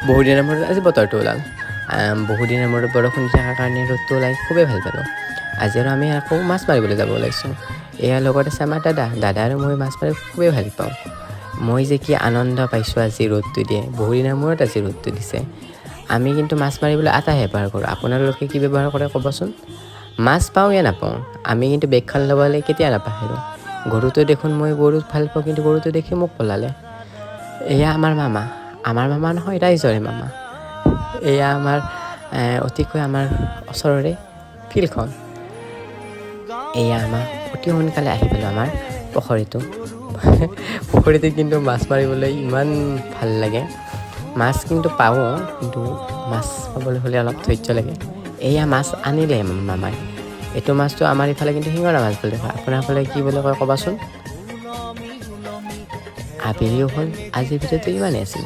বহুদিনৰ মূৰত আজি বতৰটো ওলাল। বহুদিনৰ মূৰত বৰষুণ দি থকাৰ কাৰণে ৰ'দটো ওলাই খুবেই ভাল পালোঁ। আজি আৰু আমি আকৌ মাছ মাৰিবলৈ যাব ওলাইছোঁ। এয়াৰ লগত আছে আমাৰ দাদা আৰু মই মাছ মাৰি খুবেই ভাল পাওঁ। মই যে কি আনন্দ পাইছোঁ আজি ৰ'দটো দিয়ে, বহুদিনৰ মূৰত আজি ৰ'দটো দিছে। আমি কিন্তু মাছ মাৰিবলৈ আটাহে ব্যৱহাৰ কৰোঁ। আপোনালোকে কি ব্যৱহাৰ কৰে ক'বচোন? মাছ পাওঁ या নাপাওঁ, আমি কিন্তু বেগখন ল'বলৈ কেতিয়া নাপাহৰোঁ। গৰুটো দেখোন মই গৰু ভাল পাওঁ, কিন্তু গৰুটো দেখি মোক পলালে। এয়া আমাৰ মামা নহয়, ৰাইজৰে মামা। এয়া আমাৰ অতিকৈ আমাৰ ওচৰৰে ফিল্ডখন। এয়া আমাৰ অতি সোনকালে আহি পালোঁ আমাৰ পুখুৰীটো। পুখুৰীটো কিন্তু মাছ মাৰিবলৈ ইমান ভাল লাগে। মাছ কিন্তু পাওঁ, কিন্তু মাছ পাবলৈ হ'লে অলপ ধৈৰ্য লাগে। এয়া মাছ আনিলে মামাই। এইটো মাছটো আমাৰ ইফালে কিন্তু শিঙৰা মাছ বুলি কয়। আপোনাৰ ফালে কি বুলি কয় ক'বাচোন। আবেলিও হ'ল, আজিৰ ভিডিঅ'টো ইমানেই আছিল।